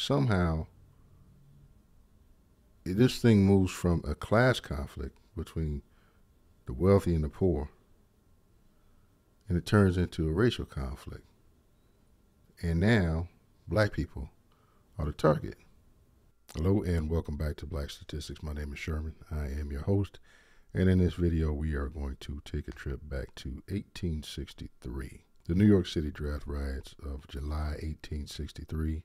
somehow this thing moves from a class conflict between the wealthy and the poor, and it turns into a racial conflict. And now, black people are the target. Hello and welcome back to Black Statistics. My name is Sherman. I am your host. And in this video, we are going to take a trip back to 1863. The New York City Draft Riots of July 1863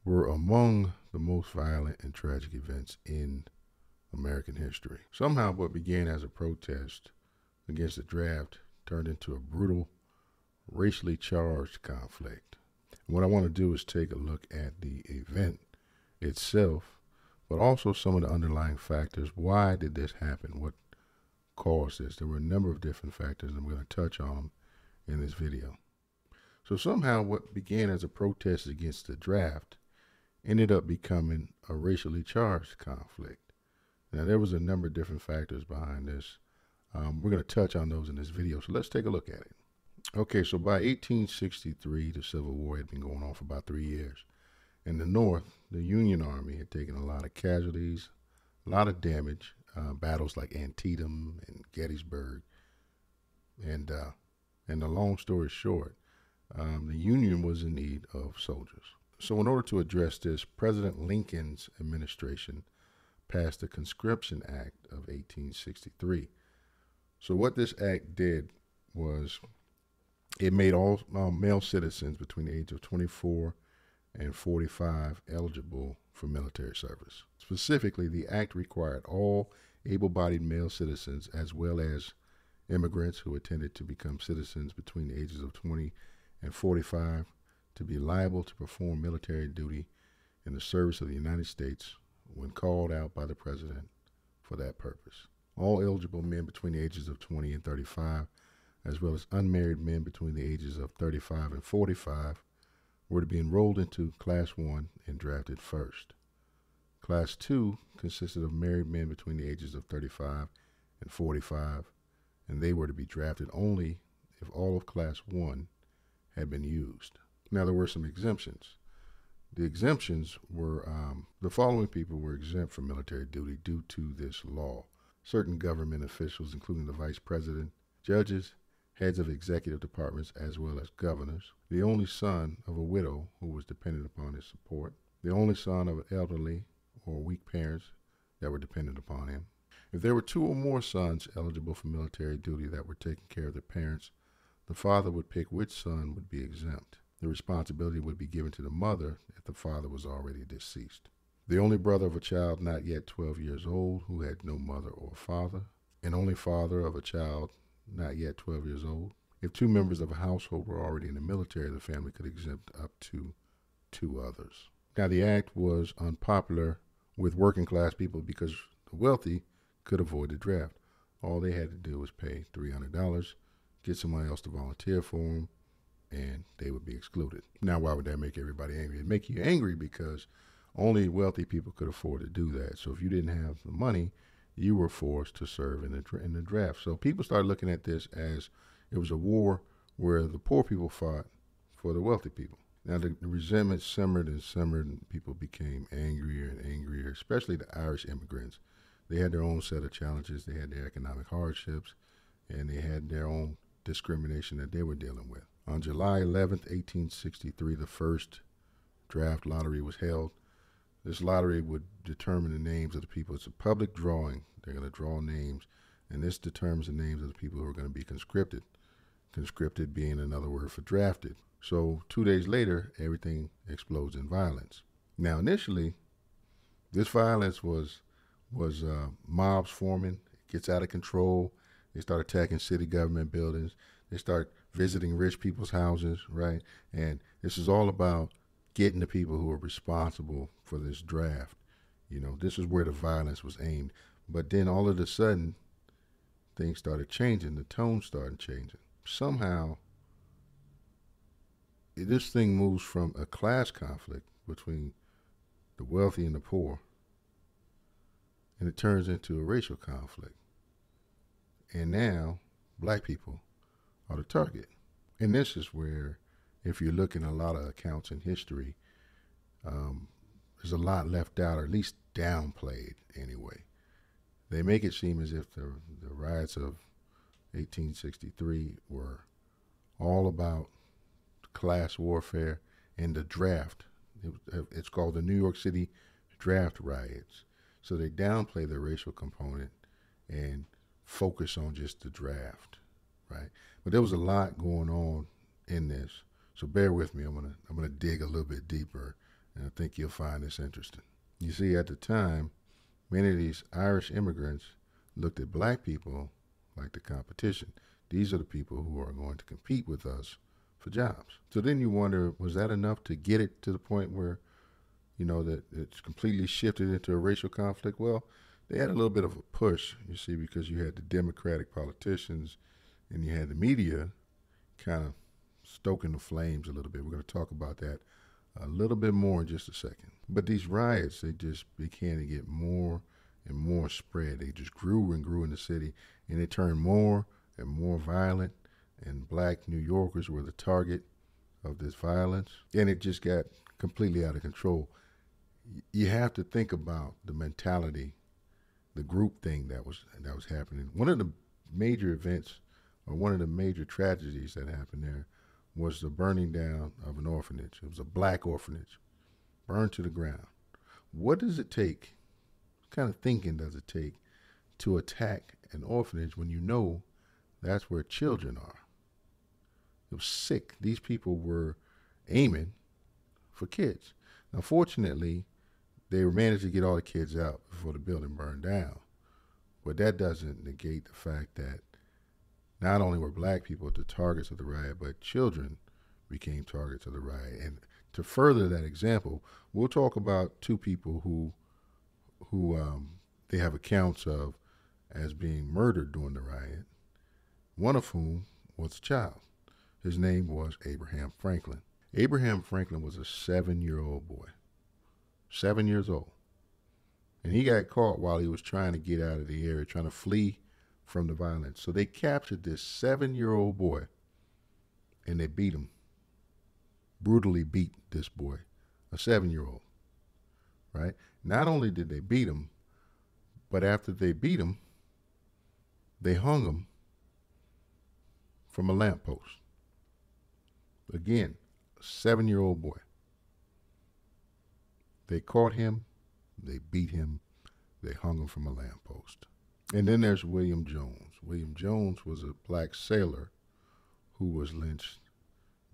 were among the most violent and tragic events in American history. Somehow what began as a protest against the draft turned into a brutal, racially charged conflict. And what I want to do is take a look at the event itself, but also some of the underlying factors. Why did this happen? What caused this? There were a number of different factors, and I'm going to touch on them in this video. So somehow what began as a protest against the draft ended up becoming a racially charged conflict. Now, there was a number of different factors behind this. We're going to touch on those in this video, so let's take a look at it. Okay, so by 1863, the Civil War had been going on for about 3 years. In the North, the Union Army had taken a lot of casualties, a lot of damage, battles like Antietam and Gettysburg. And the long story short, the Union was in need of soldiers. So in order to address this, President Lincoln's administration passed the Conscription Act of 1863. So what this act did was it made all male citizens between the age of 24 and 45 eligible for military service. Specifically, the act required all able-bodied male citizens as well as immigrants who intended to become citizens between the ages of 20 and 45 to be liable to perform military duty in the service of the United States when called out by the president for that purpose. All eligible men between the ages of 20 and 35, as well as unmarried men between the ages of 35 and 45, were to be enrolled into Class 1 and drafted first. Class 2 consisted of married men between the ages of 35 and 45, and they were to be drafted only if all of Class 1 had been used. Now, there were some exemptions. The exemptions were the following people were exempt from military duty due to this law. Certain government officials, including the vice president, judges, heads of executive departments, as well as governors, the only son of a widow who was dependent upon his support, the only son of elderly or weak parents that were dependent upon him. If there were two or more sons eligible for military duty that were taking care of their parents, the father would pick which son would be exempt. The responsibility would be given to the mother if the father was already deceased. The only brother of a child not yet 12 years old who had no mother or father, an only father of a child not yet 12 years old. If two members of a household were already in the military, the family could exempt up to 2 others. Now, the act was unpopular with working class people because the wealthy could avoid the draft. All they had to do was pay $300, get someone else to volunteer for them, and they would be excluded. Now, why would that make everybody angry? It'd make you angry because only wealthy people could afford to do that. So if you didn't have the money, you were forced to serve in the draft. So people started looking at this as it was a war where the poor people fought for the wealthy people. Now, the resentment simmered and simmered, and people became angrier and angrier, especially the Irish immigrants. They had their own set of challenges. They had their economic hardships, and they had their own discrimination that they were dealing with. On July 11th, 1863, the first draft lottery was held. This lottery would determine the names of the people. It's a public drawing. They're going to draw names, and this determines the names of the people who are going to be conscripted. Conscripted being another word for drafted. So 2 days later, everything explodes in violence. Now, initially, this violence was mobs forming. It gets out of control. They start attacking city government buildings. They start visiting rich people's houses, right? And this is all about getting the people who are responsible for this draft. You know, this is where the violence was aimed. But then all of a sudden, things started changing. The tone started changing. Somehow, this thing moves from a class conflict between the wealthy and the poor, and it turns into a racial conflict. And now, black people are the target. And this is where, if you look in a lot of accounts in history, there's a lot left out, or at least downplayed anyway. They make it seem as if the riots of 1863 were all about class warfare and the draft. It's called the New York City Draft Riots. So they downplay the racial component and focus on just the draft, right? But there was a lot going on in this. So bear with me. I'm gonna dig a little bit deeper, and I think you'll find this interesting. You see, at the time, many of these Irish immigrants looked at black people like the competition. These are the people who are going to compete with us for jobs. So then you wonder, was that enough to get it to the point where, that it's completely shifted into a racial conflict? Well, they had a little bit of a push, you see, because you had the Democratic politicians and you had the media kind of stoking the flames a little bit. We're going to talk about that a little bit more in just a second. But these riots, they just began to get more and more spread. They just grew and grew in the city, and they turned more and more violent, and black New Yorkers were the target of this violence, and it just got completely out of control. You have to think about the mentality, the group thing that was happening. One of the major events, or one of the major tragedies that happened there, was the burning down of an orphanage. It was a black orphanage, burned to the ground. What does it take, what kind of thinking does it take to attack an orphanage when you know that's where children are? It was sick. These people were aiming for kids. Now, fortunately, they managed to get all the kids out before the building burned down. But that doesn't negate the fact that not only were black people the targets of the riot, but children became targets of the riot. And to further that example, we'll talk about two people who they have accounts of as being murdered during the riot, one of whom was a child. His name was Abraham Franklin. Abraham Franklin was a 7-year-old boy, 7 years old. And he got caught while he was trying to get out of the area, trying to flee from the violence. So they captured this 7-year-old boy and they beat him, brutally beat this boy, a 7-year-old, right? Not only did they beat him, but after they beat him, they hung him from a lamppost. Again, a 7-year-old boy. They caught him, they beat him, they hung him from a lamppost. And then there's William Jones. William Jones was a black sailor who was lynched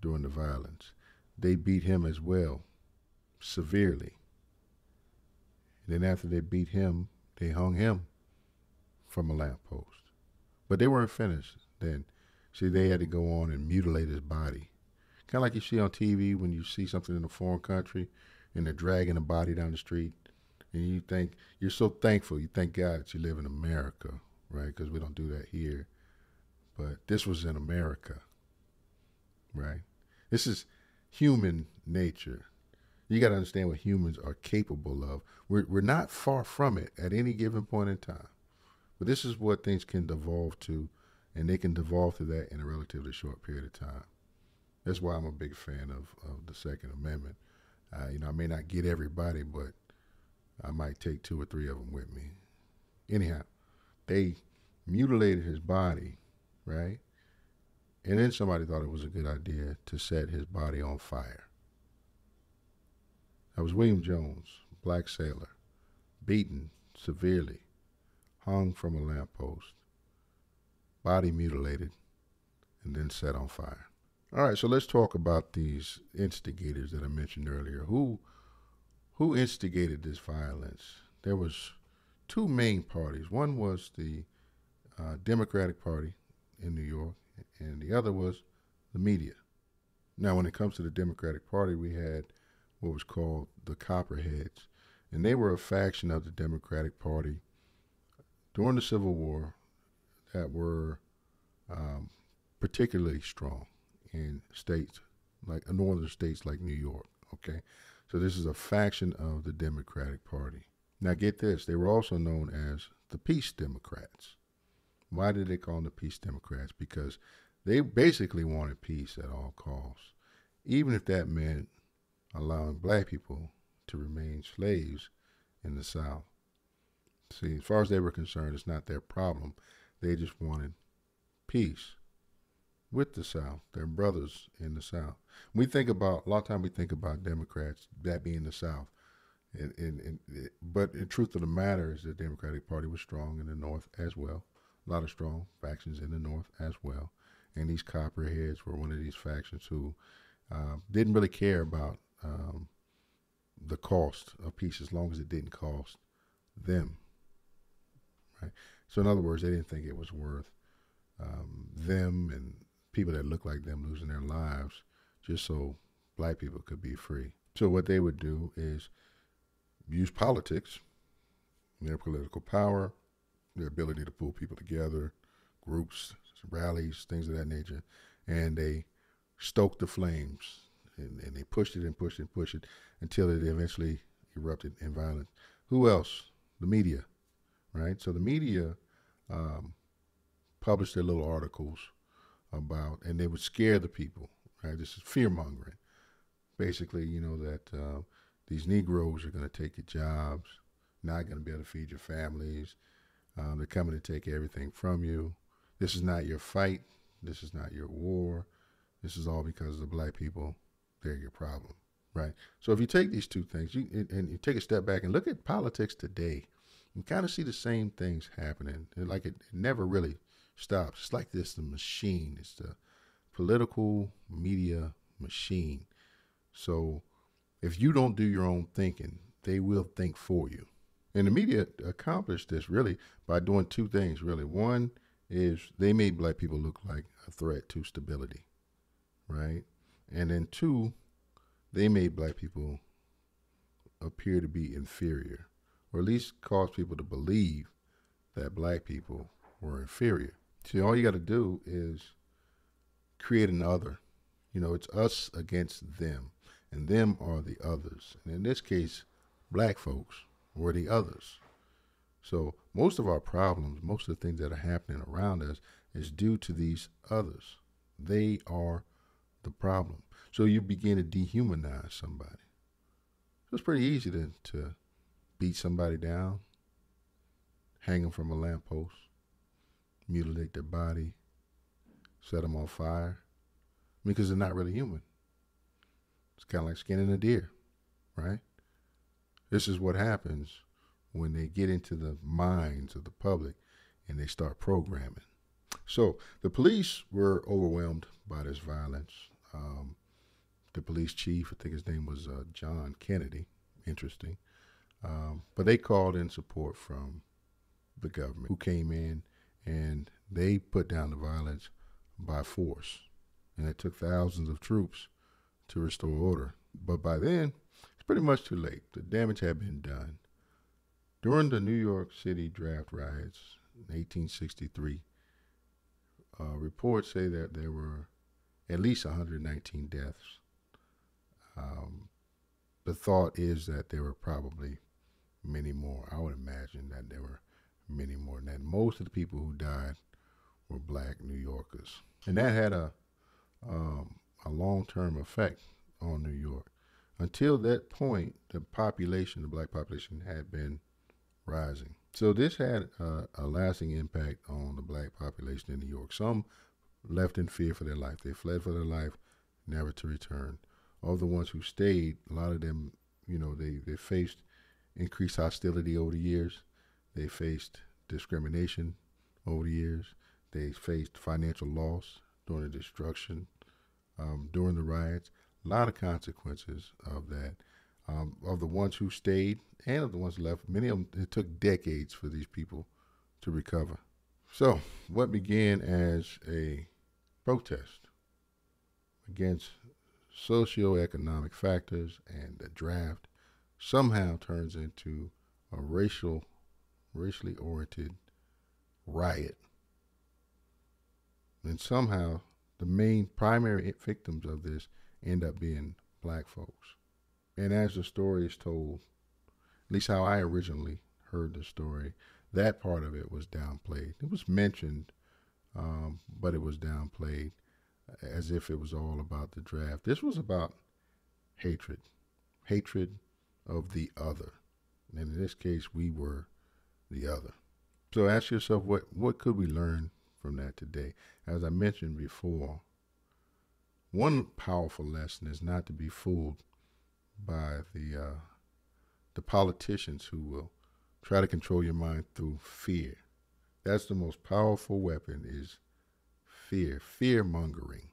during the violence. They beat him as well, severely. And then after they beat him, they hung him from a lamppost. But they weren't finished then. See, they had to go on and mutilate his body. Kind of like you see on TV when you see something in a foreign country and they're dragging a body down the street. And you think, you're so thankful, you thank God that you live in America, right? Because we don't do that here. But this was in America, right? This is human nature. You got to understand what humans are capable of. We're not far from it at any given point in time. But this is what things can devolve to, and they can devolve to that in a relatively short period of time. That's why I'm a big fan of the Second Amendment. I may not get everybody, but I might take 2 or 3 of them with me. Anyhow, they mutilated his body, right? And then somebody thought it was a good idea to set his body on fire. That was William Jones, black sailor, beaten severely, hung from a lamppost, body mutilated, and then set on fire. All right, so let's talk about these instigators that I mentioned earlier. Who instigated this violence? There was 2 main parties. One was the Democratic Party in New York, and the other was the media. Now, when it comes to the Democratic Party, we had what was called the Copperheads, and they were a faction of the Democratic Party during the Civil War that were particularly strong in states like northern states like New York. Okay, so this is a faction of the Democratic Party. Now get this, they were also known as the Peace Democrats. Why did they call them the Peace Democrats? Because they basically wanted peace at all costs, even if that meant allowing black people to remain slaves in the South. See, as far as they were concerned, it's not their problem. They just wanted peace with the South, their brothers in the South. A lot of time we think about Democrats, that being the South. But the truth of the matter is the Democratic Party was strong in the North as well. A lot of strong factions in the North as well. And these copperheads were one of these factions who didn't really care about the cost of peace as long as it didn't cost them. Right? So in other words, they didn't think it was worth them and people that looked like them losing their lives just so black people could be free. So what they would do is use politics, their political power, their ability to pull people together, groups, rallies, things of that nature, and they stoked the flames, and they pushed it and pushed it and pushed it until it eventually erupted in violence. Who else? The media, right? So the media published their little articles about, and they would scare the people, right? This is fear mongering. Basically, that these Negroes are going to take your jobs, not going to be able to feed your families. They're coming to take everything from you. This is not your fight. This is not your war. This is all because of the black people. They're your problem, right? So if you take these two things and you take a step back and look at politics today, you kind of see the same things happening. It never really stops. It's like the machine. It's the political media machine. So if you don't do your own thinking, they will think for you. And the media accomplished this really by doing two things, really. One is they made black people look like a threat to stability, right? And then two, they made black people appear to be inferior, or at least cause people to believe that black people were inferior. See, all you got to do is create an other. It's us against them, and them are the others. And in this case, black folks were the others. So most of our problems, most of the things that are happening around us is due to these others. They are the problem. So you begin to dehumanize somebody. So it's pretty easy to beat somebody down, hang them from a lamppost, mutilate their body, set them on fire, because they're not really human. It's kind of like skinning a deer, right? This is what happens when they get into the minds of the public and they start programming. So the police were overwhelmed by this violence. The police chief, I think his name was John Kennedy, interesting, but they called in support from the government, who came in and they put down the violence by force. And it took thousands of troops to restore order. But by then, it's pretty much too late. The damage had been done. During the New York City Draft Riots in 1863, reports say that there were at least 119 deaths. The thought is that there were probably many more. I would imagine that there were many more than that. Most of the people who died were black New Yorkers. And that had a long-term effect on New York. Until that point, the black population had been rising. So this had a lasting impact on the black population in New York. Some left in fear for their life. They fled for their life, never to return. Of the ones who stayed, a lot of them, they faced increased hostility over the years. They faced discrimination over the years. They faced financial loss during the destruction, during the riots. A lot of consequences of that. Of the ones who stayed and of the ones left, many of them, it took decades for these people to recover. So what began as a protest against socioeconomic factors and the draft somehow turns into a racially oriented riot. And somehow the main primary victims of this end up being black folks. And as the story is told, at least how I originally heard the story, that part of it was downplayed. It was mentioned, but it was downplayed as if it was all about the draft. This was about hatred of the other. And in this case, we were the other. So ask yourself, what could we learn from that today? As I mentioned before, one powerful lesson is not to be fooled by the politicians who will try to control your mind through fear. That's the most powerful weapon, is fear, fear-mongering,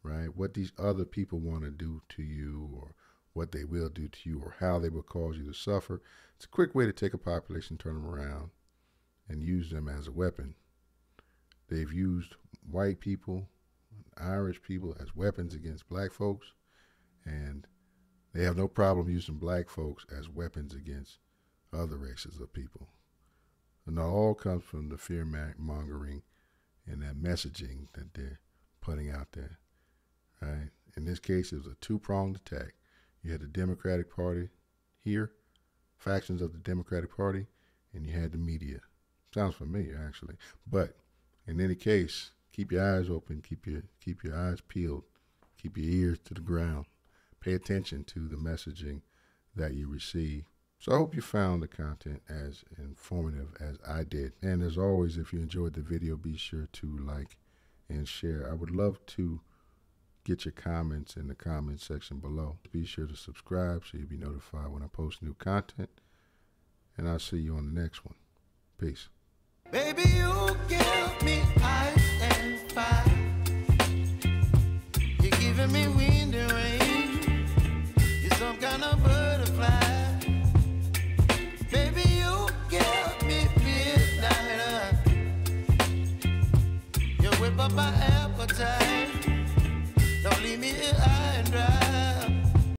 right? What these other people want to do to you, or what they will do to you, or how they will cause you to suffer. It's a quick way to take a population, turn them around, and use them as a weapon. They've used white people, Irish people as weapons against black folks, and they have no problem using black folks as weapons against other races of people. And it all comes from the fear-mongering and that messaging that they're putting out there, right? In this case, it was a two-pronged attack. You had the Democratic Party here, factions of the Democratic Party, and you had the media. Sounds familiar, actually. But in any case, keep your eyes open, keep your eyes peeled, keep your ears to the ground. Pay attention to the messaging that you receive. So I hope you found the content as informative as I did. And as always, if you enjoyed the video, be sure to like and share. I would love to get your comments in the comment section below. Be sure to subscribe so you'll be notified when I post new content. And I'll see you on the next one. Peace. Baby, you give me ice and fire. You're giving me wind and rain.